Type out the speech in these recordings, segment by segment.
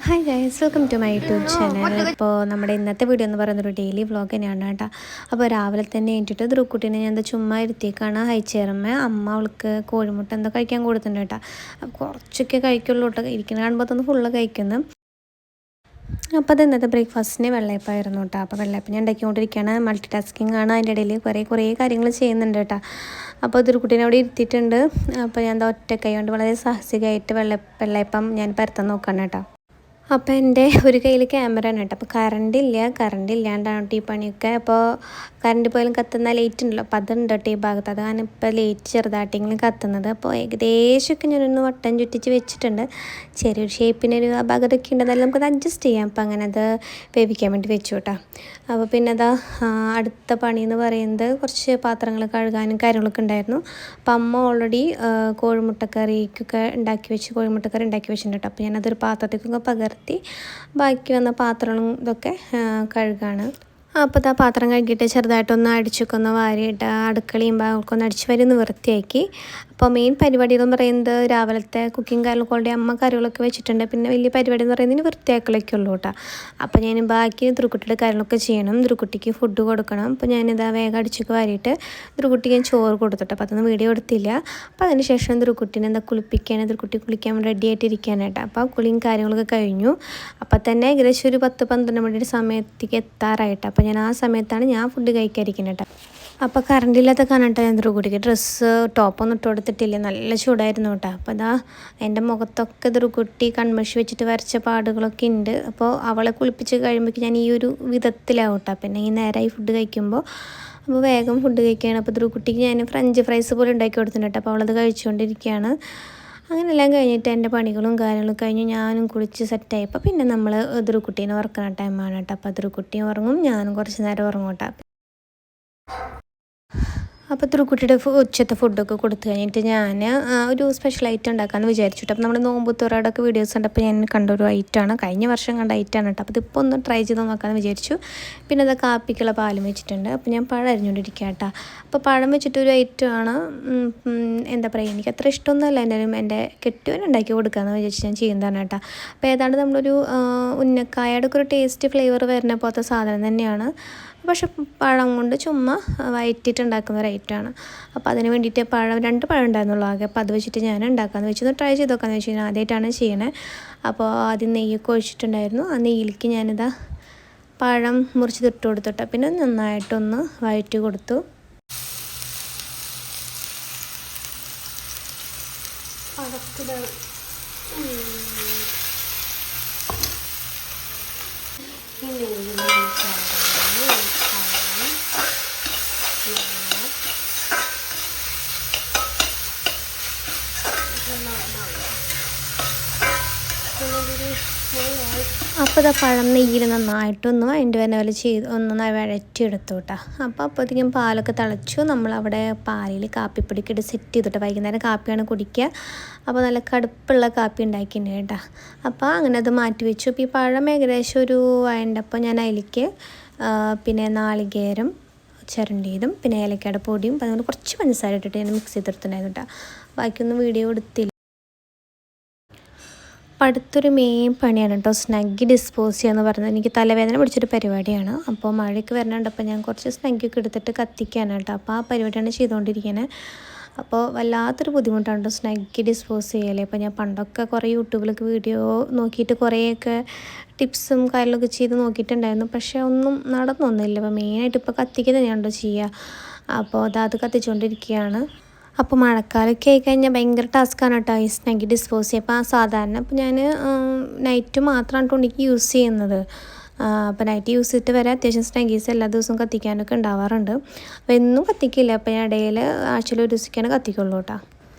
Hi guys, welcome to my YouTube channel. ഇപ്പോൾ നമ്മുടെ ഇന്നത്തെ വീഡിയോ എന്ന് പറയുന്നൊരു ഡെയിലി വ്ളോഗ് തന്നെയാണ് കേട്ടോ. അപ്പോൾ രാവിലെ തന്നെ എണീറ്റിട്ട് ധ്രുക്കുട്ടീനെ ഞാൻ എന്താ ചുമ്മാ ഇരുത്തിയേക്കാണ് ഹൈ ചെയർമേ. അമ്മ അവൾക്ക് കോഴിമുട്ട എന്താ കഴിക്കാൻ കൊടുത്തിട്ടുണ്ട് കേട്ടോ. അപ്പോൾ കുറച്ചൊക്കെ കഴിക്കുള്ളൂ കേട്ടോ, ഇരിക്കുന്ന കാണുമ്പോൾ തന്നെ ഫുള്ള് കഴിക്കുന്നു. അപ്പോൾ അത് ഇന്നത്തെ ബ്രേക്ക്ഫാസ്റ്റിന് വെള്ളയപ്പമായിരുന്നു കേട്ടോ. അപ്പോൾ വെള്ളയപ്പം ഞാൻ ഉണ്ടാക്കിക്കൊണ്ടിരിക്കുകയാണ്. മൾട്ടി ടാസ്കിങ് ആണ്, അതിൻ്റെ ഇടയിൽ കുറേ കാര്യങ്ങൾ ചെയ്യുന്നുണ്ട് കേട്ടോ. അപ്പോൾ ധ്രുക്കുട്ടീനെ അവിടെ ഇരുത്തിയിട്ടുണ്ട്. അപ്പോൾ ഞാൻ എന്താ ഒറ്റ കൈ കൊണ്ട് വളരെ സാഹസികമായിട്ട് വെള്ളയപ്പം ഞാൻ പരത്താൻ നോക്കണം കേട്ടോ. അപ്പോൾ എൻ്റെ ഒരു കയ്യിൽ ക്യാമറ ആണ് കേട്ടോ. അപ്പോൾ കറണ്ട് ഇല്ലാണ്ടാണ് കേട്ടോ ഈ പണിയൊക്കെ. അപ്പോൾ കറണ്ട് പോയാലും കത്തുന്ന ലൈറ്റ് ഉണ്ടല്ലോ, അപ്പോൾ അതുണ്ട് കേട്ടോ ഈ ഭാഗത്ത്. അതാണ് ഇപ്പോൾ ലൈറ്റ് ചെറുതായിട്ടെങ്കിലും കത്തുന്നത്. അപ്പോൾ ഏകദേശമൊക്കെ ഞാനൊന്ന് വട്ടം ചുറ്റിച്ച് വെച്ചിട്ടുണ്ട്. ചെറിയൊരു ഷേപ്പിനൊരു ആ ഭാഗത്തൊക്കെ ഉണ്ടെന്നാലും നമുക്കത് അഡ്ജസ്റ്റ് ചെയ്യാം. അപ്പോൾ അങ്ങനെ അത് വേവിക്കാൻ വേണ്ടി വെച്ചു കേട്ടോ. അപ്പോൾ പിന്നെ അതാ അടുത്ത പണി എന്ന് പറയുന്നത് കുറച്ച് പാത്രങ്ങൾ കഴുകാനും കാര്യങ്ങളൊക്കെ ഉണ്ടായിരുന്നു. അപ്പോൾ അമ്മ ഓൾറെഡി കോഴിമുട്ടക്കറി ഉണ്ടാക്കി വെച്ചിട്ടുണ്ട് കേട്ടോ. അപ്പോൾ ഞാനതൊരു പാത്രത്തേക്കൊക്കെ പകർത്തി ബാക്കി വന്ന പാത്രങ്ങളും ഇതൊക്കെ കഴുകാണ്. അപ്പോൾ ആ പാത്രം കഴുകിയിട്ട് ചെറുതായിട്ടൊന്ന് അടിച്ചൊക്കെ ഒന്ന് വാരിയിട്ട് അടുക്കളയും ഭാഗമൊക്കെ ഒന്ന് അടിച്ച് വരി ഒന്ന് വൃത്തിയാക്കി. അപ്പോൾ മെയിൻ പരിപാടി എന്ന് പറയുന്നത് രാവിലത്തെ കുക്കിംഗ് കാര്യങ്ങളൊക്കെ അമ്മ കറികളൊക്കെ വെച്ചിട്ടുണ്ട്. പിന്നെ വലിയ പരിപാടി എന്ന് പറയുന്നതിന് വൃത്തിയാക്കലൊക്കെ ഉള്ളൂ കേട്ടോ. അപ്പോൾ ഞാൻ ബാക്കി ധ്രുക്കുട്ടിയുടെ കാര്യങ്ങളൊക്കെ ചെയ്യണം. ധ്രുക്കുട്ടിക്ക് ഫുഡ് കൊടുക്കണം. അപ്പോൾ ഞാനിതാ വേഗം അടിച്ചൊക്കെ വാരിയിട്ട് ധ്രുക്കുട്ടിക്ക് ഞാൻ ചോറ് കൊടുത്തിട്ട് അപ്പോൾ അതൊന്നും വീഡിയോ എടുത്തില്ല. അപ്പോൾ അതിന് ശേഷം ധ്രുക്കുട്ടീനെ എന്താ ധ്രുക്കുട്ടി കുളിക്കാൻ റെഡി ആയിട്ടിരിക്കാനായിട്ട്. അപ്പോൾ കുളിയും കാര്യങ്ങളൊക്കെ കഴിഞ്ഞു. അപ്പോൾ തന്നെ ഏകദേശം ഒരു 10-12 മണിയുടെ സമയത്തേക്ക് എത്താറായിട്ട്. അപ്പോൾ ഞാൻ ആ സമയത്താണ് ഞാൻ ഫുഡ് കഴിക്കാതിരിക്കുന്നത് കേട്ടോ. അപ്പോൾ കറണ്ടില്ലാത്ത കാണട്ടെ ഞാൻ ധ്രുക്കുട്ടിക്ക് ടോപ്പൊന്നും ഇട്ട് കൊടുത്തിട്ടില്ല, നല്ല ചൂടായിരുന്നു കേട്ടോ. അപ്പോൾ അതാ എൻ്റെ മുഖത്തൊക്കെ ധ്രുക്കുട്ടി കൺമഷി വെച്ചിട്ട് വരച്ച പാടുകളൊക്കെ ഉണ്ട്. അപ്പോൾ അവളെ കുളിപ്പിച്ച് കഴിയുമ്പോഴേക്കും ഞാൻ ഈ ഒരു വിധത്തിലാവും കേട്ടോ. പിന്നെ ഈ നേരമായി ഫുഡ് കഴിക്കുമ്പോൾ അപ്പോൾ വേഗം ഫുഡ് കഴിക്കുകയാണ്. അപ്പോൾ ധ്രുക്കുട്ടിക്ക് ഞാൻ ഫ്രഞ്ച് ഫ്രൈസ് പോലെ ഉണ്ടാക്കി കൊടുത്തിട്ടുണ്ട് കേട്ടോ. അപ്പോൾ അവളത് കഴിച്ചുകൊണ്ടിരിക്കുകയാണ്. അങ്ങനെയെല്ലാം കഴിഞ്ഞിട്ട് എൻ്റെ പണികളും കാര്യങ്ങളും കഴിഞ്ഞ് ഞാനും കുളിച്ച് സെറ്റായപ്പോൾ പിന്നെ നമ്മൾ ധ്രുക്കുട്ടീനെ ഉറക്കുന്ന ടൈമാണ് കേട്ടോ. അപ്പോൾ ധ്രുക്കുട്ടി ഉറങ്ങും, ഞാനും കുറച്ച് നേരം ഉറങ്ങും കേട്ടോ. അപ്പോൾ ധ്രുക്കുട്ടിയുടെ ഉച്ചത്തെ ഫുഡൊക്കെ കൊടുത്തു കഴിഞ്ഞിട്ട് ഞാൻ ഒരു സ്പെഷ്യൽ ഐറ്റം ഉണ്ടാക്കാമെന്ന് വിചാരിച്ചിട്ട്. അപ്പോൾ നമ്മൾ നോമ്പുത്തുറയുടെയൊക്കെ വീഡിയോസ് കണ്ടപ്പോൾ ഞാൻ കണ്ടൊരു ഐറ്റമാണ്, കഴിഞ്ഞ വർഷം കണ്ട ഐറ്റമാണ് കേട്ടോ. അപ്പോൾ ഇതിപ്പോൾ ഒന്ന് ട്രൈ ചെയ്ത് നോക്കാമെന്ന് വിചാരിച്ചു. പിന്നെ അത് കാപ്പിക്കുള്ള പാലും വെച്ചിട്ടുണ്ട്. അപ്പോൾ ഞാൻ പഴം അരിഞ്ഞുകൊണ്ടിരിക്കുക കേട്ടോ. അപ്പോൾ പഴം വെച്ചിട്ടൊരു ഐറ്റമാണ്, എന്താ പറയുക, എനിക്ക് അത്ര ഇഷ്ടമൊന്നുമല്ല. എൻ്റെ കെട്ടുവാൻ ഉണ്ടാക്കി കൊടുക്കാമെന്ന് വിചാരിച്ച് ഞാൻ ചെയ്യുന്നതാണ് കേട്ടോ. അപ്പോൾ ഏതാണ്ട് നമ്മളൊരു ഉന്നക്കായയുടെ ഒക്കെ ഒരു ടേസ്റ്റ് ഫ്ലേവർ വരുന്ന പോലത്തെ സാധനം തന്നെയാണ്. പക്ഷെ പഴം കൊണ്ട് ചുമ്മാ വയറ്റിയിട്ടുണ്ടാക്കുന്ന ഒരു ഐറ്റമാണ്. അപ്പോൾ അതിന് വേണ്ടിയിട്ട് 2 പഴം ഉണ്ടായിരുന്നുള്ളൂ ആകെ. അപ്പോൾ അത് വെച്ചിട്ട് ഞാൻ ഉണ്ടാക്കാമെന്ന് വെച്ചു, ട്രൈ ചെയ്ത് നോക്കാമെന്ന് വെച്ചു. ഞാൻ ആദ്യമായിട്ടാണ് ചെയ്യണേ. അപ്പോൾ ആദ്യം നെയ്യൊക്കെ ഒഴിച്ചിട്ടുണ്ടായിരുന്നു. ആ നെയ്യിലേക്ക് ഞാനിതാ പഴം മുറിച്ച് ഇട്ട് കൊടുത്തിട്ട് പിന്നെ നന്നായിട്ടൊന്ന് വയറ്റി കൊടുത്തു. അപ്പോൾ ഇതാ പഴം നെയ്യിൽ നന്നായിട്ടൊന്ന് അതിൻ്റെ വരെ പോലെ ഒന്ന് വഴറ്റിയെടുത്തു കേട്ടോ. അപ്പോഴത്തേക്കും പാലൊക്കെ തിളച്ചു. നമ്മളവിടെ പാലിൽ കാപ്പിപ്പൊടിയൊക്കെ ഇട്ട് സെറ്റ് ചെയ്തിട്ട് വൈകുന്നേരം കാപ്പിയാണ് കുടിക്കുക. അപ്പോൾ നല്ല കടുപ്പുള്ള കാപ്പി ഉണ്ടാക്കിയിട്ടുണ്ട് കേട്ടോ. അപ്പോൾ അങ്ങനെ അത് മാറ്റി വെച്ചു. അപ്പോൾ ഈ പഴം ഏകദേശം ഒരു വഴണ്ടപ്പോൾ ഞാൻ അതിലേക്ക് പിന്നെ നാളികേരം ചിരണ്ടിയതും പിന്നെ ഏലക്കയുടെ പൊടിയും അതുകൊണ്ട് കുറച്ച് പഞ്ചസാര ഇട്ടിട്ട് ഞാൻ മിക്സ് ചെയ്തെടുത്തിട്ടുണ്ടായിരുന്നു കേട്ടോ. ബാക്കിയൊന്നും വീഡിയോ എടുത്തില്ല. അപ്പോൾ അടുത്തൊരു മെയിൻ പണിയാണ് കേട്ടോ, സ്നഗ്ഗി ഡിസ്പോസ് ചെയ്യുക എന്ന് പറയുന്നത്. എനിക്ക് തലവേദന പിടിച്ചൊരു പരിപാടിയാണ്. അപ്പോൾ മഴയ്ക്ക് വരുന്നുണ്ട്. അപ്പോൾ ഞാൻ കുറച്ച് സ്നഗ്ഗിയൊക്കെ എടുത്തിട്ട് കത്തിക്കാനാണ് കേട്ടോ. അപ്പോൾ ആ പരിപാടിയാണ് ചെയ്തുകൊണ്ടിരിക്കുന്നത്. അപ്പോൾ വല്ലാത്തൊരു ബുദ്ധിമുട്ടാണ് കേട്ടോ സ്നഗ്ഗി ഡിസ്പോസ് ചെയ്യൽ. അപ്പോൾ ഞാൻ പണ്ടൊക്കെ കുറേ യൂട്യൂബിലൊക്കെ വീഡിയോ നോക്കിയിട്ട് കുറേയൊക്കെ ടിപ്സും കാര്യങ്ങളൊക്കെ ചെയ്ത് നോക്കിയിട്ടുണ്ടായിരുന്നു. പക്ഷേ ഒന്നും നടന്നൊന്നുമില്ല. അപ്പോൾ മെയിനായിട്ട് ഇപ്പോൾ കത്തിക്കുക തന്നെയാണല്ലോ ചെയ്യുക. അപ്പോൾ അത് കത്തിച്ചുകൊണ്ടിരിക്കുകയാണ്. അപ്പോൾ മഴക്കാലമൊക്കെ ആയിക്കഴിഞ്ഞാൽ ഭയങ്കര ടാസ്ക്കാണ് കേട്ടോ ഈ സ്നഗ്ഗി ഡിസ്പോസ് ചെയ്യുക. അപ്പോൾ സാധാരണ അപ്പോൾ ഞാൻ നൈറ്റ് മാത്രമാണ് കേട്ടോ എനിക്ക് യൂസ് ചെയ്യുന്നത്. അപ്പോൾ നൈറ്റ് യൂസ് ചെയ്തിട്ട് വരെ അത്യാവശ്യം സ്നഗ്ഗീസ് എല്ലാ ദിവസവും കത്തിക്കാനൊക്കെ ഉണ്ടാവാറുണ്ട്. അപ്പോൾ എന്നും കത്തിക്കില്ല. അപ്പോൾ ഞാൻ ഇടയിൽ ആഴ്ചയിൽ ഒരു ദിവസമൊക്കെയാണ് കത്തിക്കുള്ളൂ കേട്ടോ.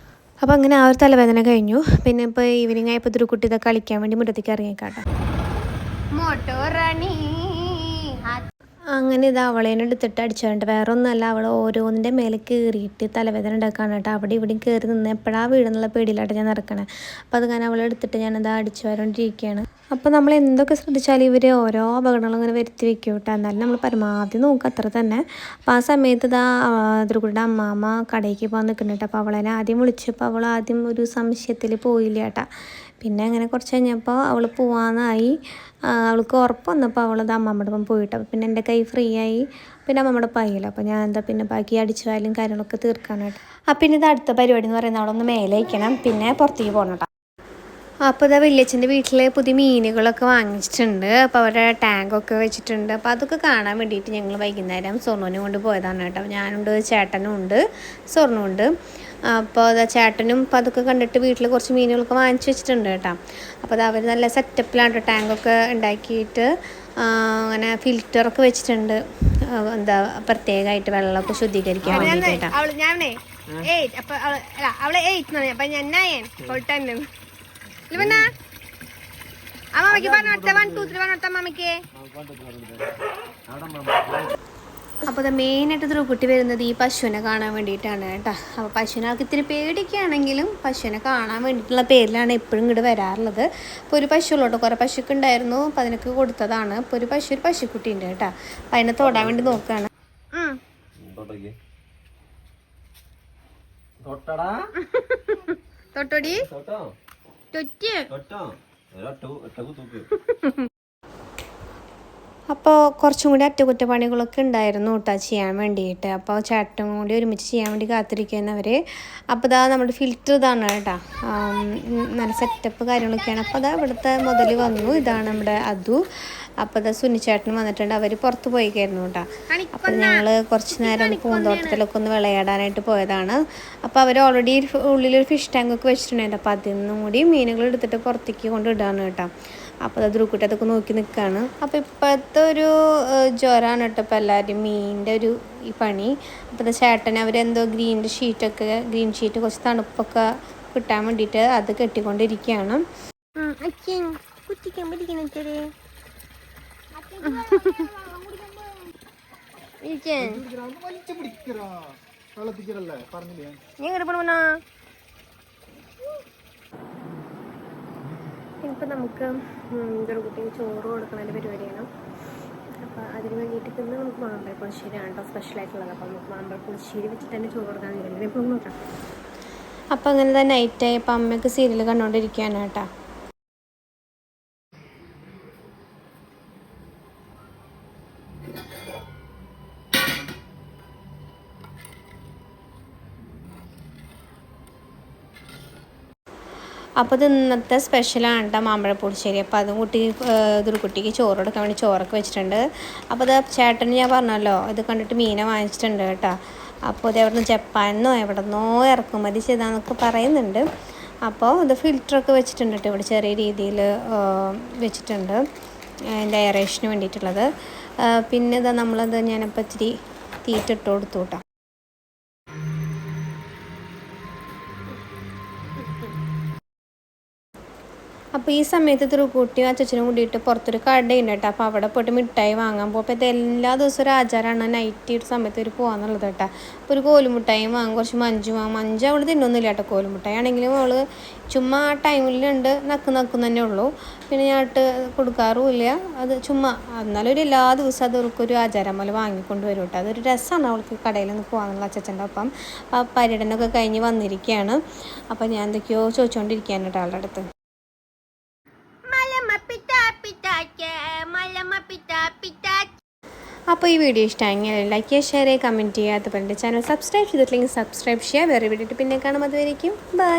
അപ്പോൾ അങ്ങനെ ആ ഒരു തലവേദന കഴിഞ്ഞു. പിന്നെ ഇപ്പോൾ ഈവനിങ് ആയപ്പോൾ ധ്രുക്കുട്ടി ഇതൊക്കെ കളിക്കാൻ വേണ്ടി മുറ്റത്തേക്ക് ഇറങ്ങിയേക്കാട്ടോ. അങ്ങനെ ഇത് അവളേനെ എടുത്തിട്ട് അടിച്ചുകൊണ്ട് വേറെ ഒന്നുമല്ല, അവൾ ഓരോന്നിൻ്റെ മേലെ കയറിയിട്ട് തലവേദന ഉണ്ടാക്കാണ് കേട്ടോ. അവിടെ ഇവിടെയും കയറി നിന്ന് എപ്പോഴാണ് വീടെന്നുള്ള പേടിയിലായിട്ട് ഞാൻ നടക്കണേ. അപ്പോൾ അത് ഞാൻ അവളെ എടുത്തിട്ട് ഞാനത് അടിച്ചു വരണ്ടിരിക്കുകയാണ്. അപ്പോൾ നമ്മൾ എന്തൊക്കെ ശ്രദ്ധിച്ചാലും ഇവർ ഓരോ അപകടങ്ങളും ഇങ്ങനെ വരുത്തി വെക്കും കേട്ടോ. എന്നാലും നമ്മൾ പരമാവധി നോക്കുക, അത്ര തന്നെ. അപ്പോൾ ആ സമയത്ത് ധ്രുക്കുട്ടിയുടെ അമ്മാമ്മ കടയിലേക്ക് പോകാൻ നിൽക്കുന്നുണ്ട്. അപ്പോൾ അവളെ ആദ്യം വിളിച്ചപ്പോൾ അവൾ ആദ്യം ഒരു സംശയത്തിൽ പോയില്ല കേട്ടോ. പിന്നെ അങ്ങനെ കുറച്ച് കഴിഞ്ഞപ്പോൾ അവൾ പോവാനായി. അവൾക്ക് ഉറപ്പ് വന്നപ്പോൾ അവളത് അമ്മമ്മയുടെ ഒപ്പം പോയിട്ട് പിന്നെ എൻ്റെ കൈ ഫ്രീ ആയി. പിന്നെ അമ്മമ്മയുടെ പയ്യല്ല. അപ്പോൾ ഞാൻ എന്താ പിന്നെ ബാക്കി അടിച്ചു വാരലും കാര്യങ്ങളൊക്കെ തീർക്കാനായിട്ട്. പിന്നെ ഇത് അടുത്ത പരിപാടി എന്ന് പറയുന്നത് അവളൊന്ന് മേലെ വയ്ക്കണം, പിന്നെ പുറത്തേക്ക് പോകണം കേട്ടോ. അപ്പോൾ ഇതാ വല്യച്ഛൻ്റെ വീട്ടിൽ പുതിയ മീനുകളൊക്കെ വാങ്ങിച്ചിട്ടുണ്ട്. അപ്പോൾ അവരുടെ ടാങ്കൊക്കെ വെച്ചിട്ടുണ്ട്. അപ്പോൾ അതൊക്കെ കാണാൻ വേണ്ടിയിട്ട് ഞങ്ങൾ വൈകുന്നേരം സ്വർണ്ണൂനെ കൊണ്ട് പോയതാണ് കേട്ടോ. ഞാനുണ്ട്, ചേട്ടനും ഉണ്ട്, സ്വർണ്ണമുണ്ട്. അപ്പോൾ അതാ ചേട്ടനും അപ്പോൾ അതൊക്കെ കണ്ടിട്ട് വീട്ടിൽ കുറച്ച് മീനുകളൊക്കെ വാങ്ങിച്ച് വെച്ചിട്ടുണ്ട് കേട്ടോ. അപ്പോൾ അത് അവർ നല്ല സെറ്റപ്പിലാണ് ടാങ്കൊക്കെ ഉണ്ടാക്കിയിട്ട് അങ്ങനെ ഫിൽറ്ററൊക്കെ വെച്ചിട്ടുണ്ട്. എന്താ പ്രത്യേകമായിട്ട് വെള്ളമൊക്കെ ശുദ്ധീകരിക്കാൻ വേണ്ടിയിട്ടാണ്. അപ്പോൾ അത് മെയിനായിട്ട് ധ്രുവക്കുട്ടി വരുന്നത് ഈ പശുവിനെ കാണാൻ വേണ്ടിയിട്ടാണ് കേട്ടോ. അപ്പോൾ പശുവിനെ ആൾക്ക് ഇത്തിരി പേടിക്കുകയാണെങ്കിലും പശുവിനെ കാണാൻ വേണ്ടിയിട്ടുള്ള പേരിലാണ് എപ്പോഴും ഇങ്ങോട്ട് വരാറുള്ളത്. ഇപ്പോൾ ഒരു പശുള്ളൂട്ടോ, കുറേ പശുവൊക്കെ ഉണ്ടായിരുന്നു, അപ്പോൾ അതിനൊക്കെ കൊടുത്തതാണ്. ഇപ്പോൾ ഒരു പശുക്കുട്ടി ഉണ്ട് കേട്ടോ. അപ്പം അതിനെ തൊടാൻ വേണ്ടി നോക്കുകയാണ്. തൊട്ടോടി അപ്പോൾ കുറച്ചും കൂടി അറ്റകുറ്റപ്പണികളൊക്കെ ഉണ്ടായിരുന്നു കേട്ടോ ചെയ്യാൻ വേണ്ടിയിട്ട്. അപ്പോൾ ചേട്ടനും കൂടി ഒരുമിച്ച് ചെയ്യാൻ വേണ്ടി കാത്തിരിക്കുന്നവർ. അപ്പോൾ ഇതാ നമ്മുടെ ഫിൽറ്റർ ഇതാണ് കേട്ടോ, നല്ല സെറ്റപ്പ് കാര്യങ്ങളൊക്കെയാണ്. അപ്പോൾ അതാ ഇവിടുത്തെ മുതൽ വന്നു, ഇതാണ് നമ്മുടെ അതു. അപ്പോൾ ഇതാ സുനിച്ചേട്ടൻ വന്നിട്ടുണ്ട്, അവർ പുറത്ത് പോയിക്കായിരുന്നു കേട്ടോ. അപ്പോൾ ഞങ്ങൾ കുറച്ച് നേരം പൂന്തോട്ടത്തിലൊക്കെ ഒന്ന് വിളയാടാനായിട്ട് പോയതാണ്. അപ്പോൾ അവർ ഓൾറെഡി ഉള്ളിലൊരു ഫിഷ് ടാങ്കൊക്കെ വെച്ചിട്ടുണ്ടായിരുന്നു. അപ്പോൾ അതിൽ നിന്നും കൂടി മീനുകൾ എടുത്തിട്ട് പുറത്തേക്ക് കൊണ്ട് ഇടാണ് കേട്ടോ. അപ്പോൾ അത് ധ്രുവക്കുട്ടി അതൊക്കെ നോക്കി നിൽക്കുകയാണ്. അപ്പോൾ ഇപ്പോഴത്തെ ഒരു ജ്വരമാണ് കേട്ടോ ഇപ്പോൾ എല്ലാവരും മീനിൻ്റെ ഈ പണി. അപ്പോൾ അത് ചേട്ടൻ അവരെന്തോ ഗ്രീൻ ഷീറ്റ് കുറച്ച് തണുപ്പൊക്കെ കിട്ടാൻ വേണ്ടിയിട്ട് അത് കെട്ടിക്കൊണ്ടിരിക്കുകയാണ്. ഇപ്പം നമുക്ക് ധ്രുവക്കുട്ടിക്ക് ചോറ് കൊടുക്കുന്നതിൻ്റെ പരിപാടിയാണ്. അപ്പോൾ അതിന് വേണ്ടിയിട്ട് ഇന്ന് നമുക്ക് മാമ്പഴ പുളിശ്ശേരിയാണ് കേട്ടോ സ്പെഷ്യലായിട്ടുള്ളത്. അപ്പോൾ നമുക്ക് മാമ്പഴ പുളിശ്ശേരി വെച്ചിട്ട് തന്നെ ചോറ് കൊടുക്കാൻ വേണ്ടി ഇപ്പോൾ നോക്കാം. അപ്പോൾ അങ്ങനെ തന്നെ നൈറ്റായി. അപ്പോൾ അമ്മയ്ക്ക് സീരിയൽ കണ്ടുകൊണ്ടിരിക്കുകയാണ് കേട്ടോ. അപ്പോൾ ഇത് ഇന്നത്തെ സ്പെഷ്യലാണ് കേട്ടോ മാമ്പഴ പുളിശ്ശേരി. അപ്പോൾ അതും ധ്രുവക്കുട്ടിക്ക് ചോറ് കൊടുക്കാൻ വേണ്ടി ചോറൊക്കെ വെച്ചിട്ടുണ്ട്. അപ്പോൾ ഇത് ചേട്ടന് ഞാൻ പറഞ്ഞല്ലോ ഇത് കണ്ടിട്ട് മീനെ വാങ്ങിച്ചിട്ടുണ്ട് കേട്ടോ. അപ്പോൾ ഇത് എവിടെ നിന്ന് ജപ്പാനിന്നോ എവിടെ നിന്നോ ഇറക്കുമതി ചെയ്താന്നൊക്കെ പറയുന്നുണ്ട്. അപ്പോൾ ഇത് ഫിൽറ്ററൊക്കെ വെച്ചിട്ടുണ്ട് കേട്ടോ, ഇവിടെ ചെറിയ രീതിയിൽ വെച്ചിട്ടുണ്ട് അതിൻ്റെ എയറേഷന് വേണ്ടിയിട്ടുള്ളത്. പിന്നെ ഇതാ നമ്മളത് ഞാനിപ്പോൾ ഇച്ചിരി തീറ്റ ഇട്ട് കൊടുത്തു കേട്ടോ. അപ്പോൾ ഈ സമയത്ത് ധ്രുവക്കുട്ടിയും അച്ഛനും കൂടിയിട്ട് പുറത്തൊരു കടയുണ്ട് കേട്ടോ. അപ്പോൾ അവിടെ പോയിട്ട് മിഠായി വാങ്ങാൻ പോകും. അപ്പോൾ ഇത് എല്ലാ ദിവസവും ഒരു ആചാരമാണ് നൈറ്റ് ഒരു സമയത്ത് ഒരു പോകാന്നുള്ളത് കേട്ടോ. അപ്പോൾ ഒരു കോലുമുട്ടായും വാങ്ങും, കുറച്ച് മഞ്ച് വാങ്ങും. മഞ്ച് അവൾ തിന്നൊന്നുമില്ല കേട്ടോ. കോലുമുട്ടായി ആണെങ്കിലും അവൾ ചുമ്മാ ആ ടൈമിലുണ്ട് നക്കും തന്നെ ഉള്ളൂ. പിന്നെ ഞാൻ ഇട്ട് കൊടുക്കാറുമില്ല, അത് ചുമ്മാ. എന്നാലും ഒരു എല്ലാ ദിവസവും അത് അവൾക്കൊരു ആചാരം പോലെ വാങ്ങിക്കൊണ്ട് വരും കേട്ടോ. അതൊരു രസമാണ് അവൾക്ക് കടയിൽ നിന്ന് പോകാനുള്ള അച്ഛൻ്റെ ഒപ്പം. ആ പര്യടനമൊക്കെ കഴിഞ്ഞ് വന്നിരിക്കുകയാണ്. അപ്പോൾ ഞാൻ എന്തൊക്കെയോ ചോദിച്ചുകൊണ്ടിരിക്കുകയാണ് കേട്ടോ അവളുടെ അടുത്ത്. അപ്പോൾ ഈ വീഡിയോ ഇഷ്ടമായെങ്കിൽ ലൈക്ക് ചെയ്യുക, ഷെയർ ചെയ്യുക, കമൻറ്റ് ചെയ്യുക. അതുപോലെ ചാനൽ സബ്സ്ക്രൈബ് ചെയ്തിട്ടില്ലെങ്കിൽ സബ്സ്ക്രൈബ് ചെയ്യുക. വേറെ വീഡിയോ പിന്നെ കാണാം. അതുവരേക്കും ബൈ.